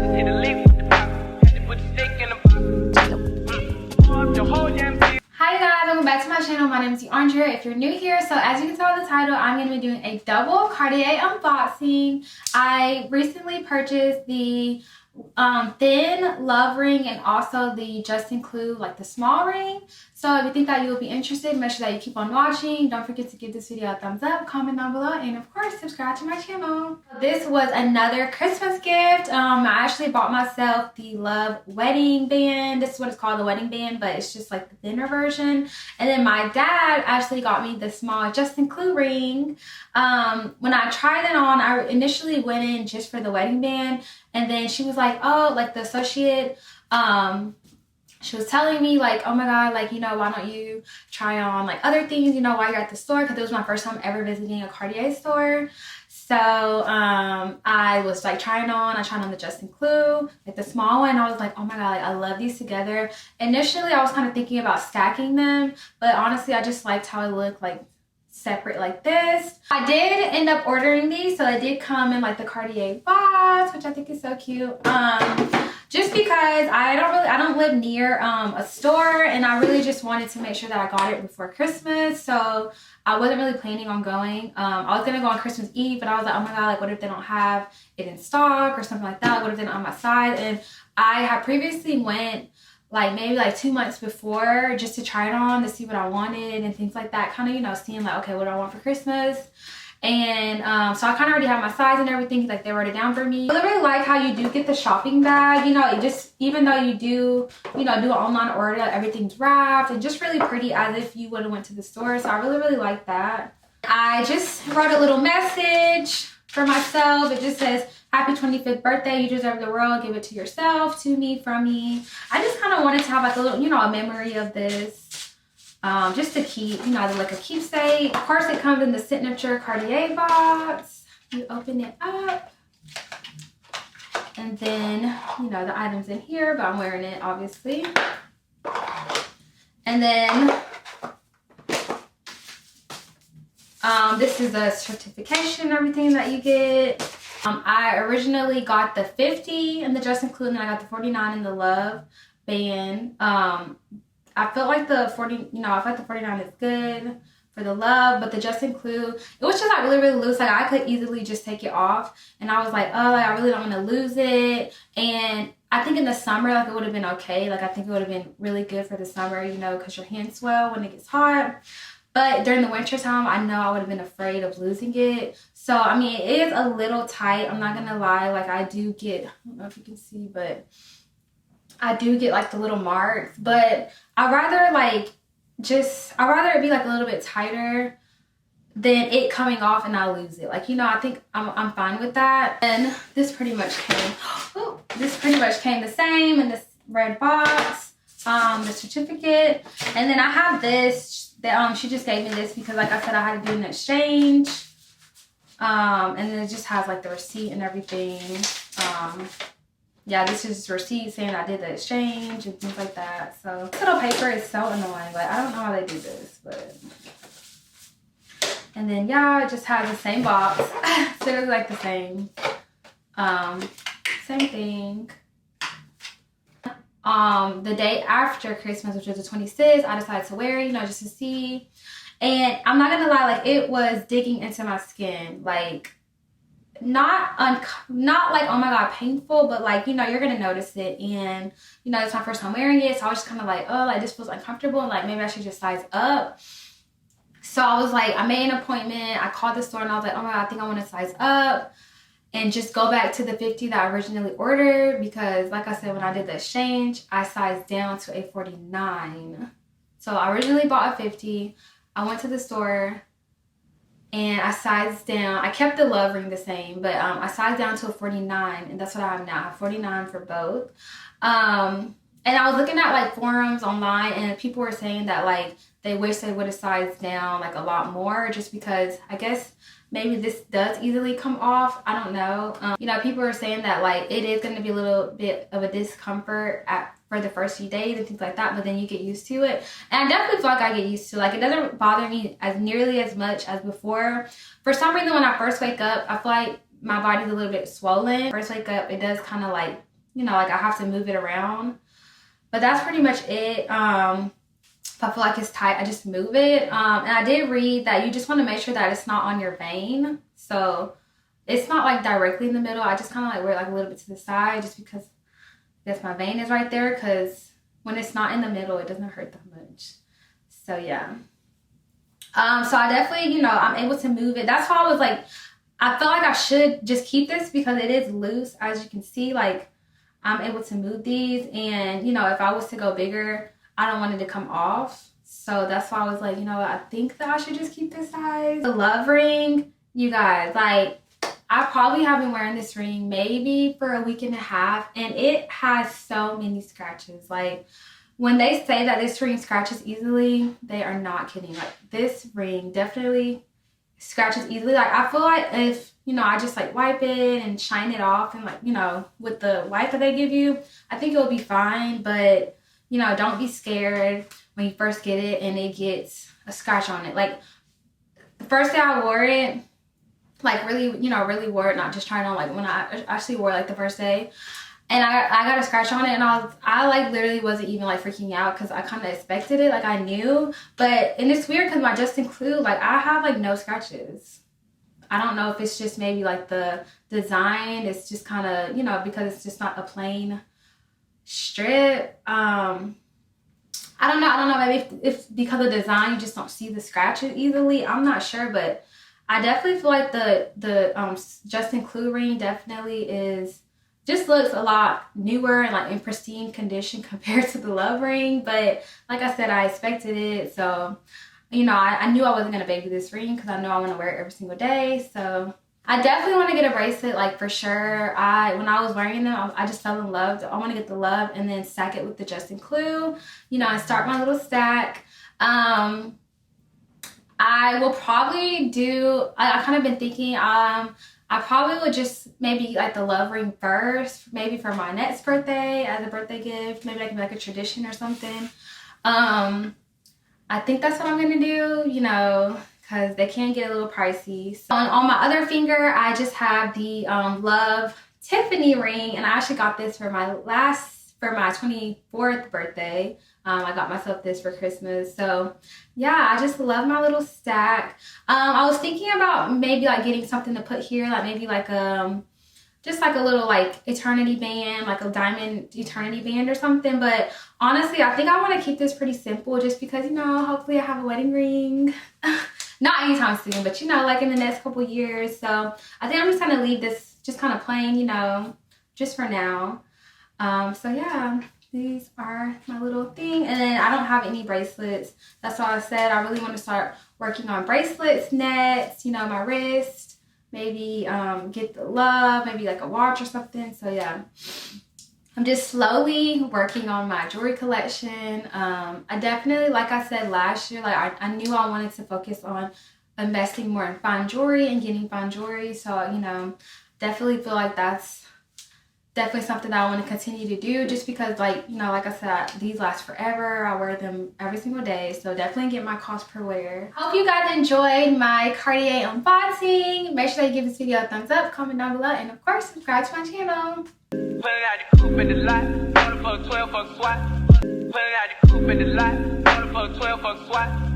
Hi guys, welcome back to my channel. My name is DeUndrea. If you're new here, so as you can tell in the title, I'm going to be doing a double Cartier unboxing. I recently purchased the thin love ring and also the Juste Clou, like the small ring. So if you think that you will be interested, make sure that you keep on watching. Don't forget to give this video a thumbs up, comment down below, and of course subscribe to my channel. This was another Christmas gift. I actually bought myself the Love wedding band. This is what it's called, the wedding band, but it's just like the thinner version. And then my dad actually got me the small Juste Clou ring. When I tried it on, I initially went in just for the wedding band, and then she was like, oh, like the associate, she was telling me like, oh my god, like, you know, why don't you try on like other things, you know, while you're at the store, because it was my first time ever visiting a Cartier store. So I was like trying on, I tried on the Juste Clou, like the small one. I was like, oh my god, like I love these together. Initially I was kind of thinking about stacking them, but honestly I just liked how it looked like separate like this. I did end up ordering these, so it did come in like the Cartier box, which I think is so cute. Just because I don't live near a store, and I really just wanted to make sure that I got it before Christmas. So I wasn't really planning on going. I was gonna go on Christmas Eve, but I was like, oh my god, like what if they don't have it in stock or something like that? Like, what if they're not on my side? And I had previously went like maybe like 2 months before just to try it on to see what I wanted and things like that, kind of, you know, seeing like, okay, what do I want for Christmas? And so I kind of already have my size and everything, like they wrote it down for me. I really like how you do get the shopping bag, you know, it just, even though you do, you know, do an online order, everything's wrapped and just really pretty as if you would have went to the store. So I really like that. I just wrote a little message for myself. It just says, happy 25th birthday, you deserve the world, give it to yourself, to me, from me. I just kind of wanted to have like a little, you know, a memory of this. Just to keep, you know, like a keepsake. Of course, it comes in the signature Cartier box. You open it up, and then, you know, the items in here, but I'm wearing it, obviously. And then, this is a certification and everything that you get. I originally got the 50 in the Juste Clou, and then I got the 49 in the Love band. I felt like the 40, you know, I felt like the 49 is good for the Love, but the Juste Clou, it was just like really loose. Like I could easily just take it off, and I was like, oh, like I really don't want to lose it. And I think in the summer, like it would have been okay. Like I think it would have been really good for the summer, you know, because your hands swell when it gets hot. But during the winter time, I know I would have been afraid of losing it. So I mean, it is a little tight, I'm not gonna lie. Like I do get, I don't know if you can see, but I do get like the little marks, but I'd rather like I'd rather it be like a little bit tighter than it coming off and I lose it. Like, you know, I think I'm fine with that. And this pretty much came, oh, this pretty much came the same in this red box, the certificate. And then I have this, that she just gave me this because like I said, I had to do an exchange. And then it just has like the receipt and everything. Yeah, this is a receipt saying I did the exchange and things like that. So this little paper is so annoying. Like I don't know how they do this, but. And then yeah, it just has the same box. So it's like the same. Same thing. The day after Christmas, which was the 26th, I decided to wear it, you know, just to see. And I'm not gonna lie, like it was digging into my skin, like. Not like, oh my god, painful, but like, you know, you're gonna notice it. And you know, it's my first time wearing it, so I was just kind of like, oh, like this feels uncomfortable, and like maybe I should just size up. So I was like, I made an appointment, I called the store, and I was like, oh my god, I think I want to size up and just go back to the 50 that I originally ordered, because like I said, when I did the exchange, I sized down to a 49. So I originally bought a 50. I went to the store and I sized down. I kept the Love ring the same, but I sized down to a 49, and that's what I have now. I have 49 for both. And I was looking at like forums online, and people were saying that like they wish they would have sized down like a lot more, just because I guess maybe this does easily come off. I don't know. You know, people are saying that like it is going to be a little bit of a discomfort for the first few days and things like that, but then you get used to it. And I definitely feel like I get used to it. Like it doesn't bother me as nearly as much as before. For some reason, when I first wake up, I feel like my body's a little bit swollen. First wake up, it does kind of like you know, like I have to move it around. But that's pretty much it. If I feel like it's tight, I just move it. And I did read that you just want to make sure that it's not on your vein. So it's not like directly in the middle. I just kind of like wear it like a little bit to the side just because I guess my vein is right there, because when it's not in the middle, it doesn't hurt that much. So yeah. So I definitely, you know, I'm able to move it. That's why I was like, I felt like I should just keep this because it is loose. As you can see, like I'm able to move these, and you know, if I was to go bigger, I don't want it to come off. So that's why I was like, you know what, I think that I should just keep this size. The Love Ring, you guys, like I probably have been wearing this ring maybe for a week and a half, and it has so many scratches. Like when they say that this ring scratches easily, they are not kidding. Like this ring definitely scratches easily. Like I feel like if, you know, I just like wipe it and shine it off, and like, you know, with the wipe that they give you, I think it'll be fine. But you know, don't be scared when you first get it and it gets a scratch on it. Like the first day I wore it, like really, you know, really wore it, not just trying on, like when I actually wore it like the first day, and I got a scratch on it, and I like literally wasn't even like freaking out because I kind of expected it, like I knew. And it's weird because my Juste, Clou, like I have like no scratches. I don't know if it's just maybe like the design, it's just kind of, you know, because it's just not a plain strip. I don't know, maybe if because of design you just don't see the scratches easily. I'm not sure, but I definitely feel like the Juste, Clou ring definitely just looks a lot newer and like in pristine condition compared to the Love Ring. But like I said, I expected it, so you know, I knew I wasn't gonna baby this ring because I know I want to wear it every single day. So I definitely want to get a bracelet, like for sure. When I was wearing them, I just fell in love. I want to get the Love and then stack it with the Juste, Clou, you know, and start my little stack. I will probably do, I kind of been thinking, I probably would just maybe like the Love Ring first, maybe for my next birthday as a birthday gift. Maybe like a tradition or something. I think that's what I'm going to do, you know, because they can get a little pricey. So on my other finger, I just have the Love Tiffany ring, and I actually got this for my 24th birthday. I got myself this for Christmas. So yeah, I just love my little stack. I was thinking about maybe like getting something to put here, like maybe like just like a little like eternity band, like a diamond eternity band or something. But honestly, I think I want to keep this pretty simple just because, you know, hopefully I have a wedding ring. Not anytime soon, but you know, like in the next couple years. So I think I'm just going to leave this just kind of plain, you know, just for now. So yeah, these are my little thing. And then I don't have any bracelets. That's why I said I really want to start working on bracelets next, you know, my wrist. Maybe get the Love, maybe like a watch or something. So yeah, I'm just slowly working on my jewelry collection. I definitely, like I said last year, like I knew I wanted to focus on investing more in fine jewelry and getting fine jewelry. So, you know, definitely feel like that's definitely something that I want to continue to do, just because, like, you know, like I said, these last forever. I wear them every single day, so definitely get my cost per wear. Hope you guys enjoyed my Cartier unboxing. Make sure that you give this video a thumbs up, comment down below, and of course subscribe to my channel. Pulling out the coupe in the lot, order for 12 fuck SWAT. Pulling out the coupe in the lot, order for 12 fuck SWAT.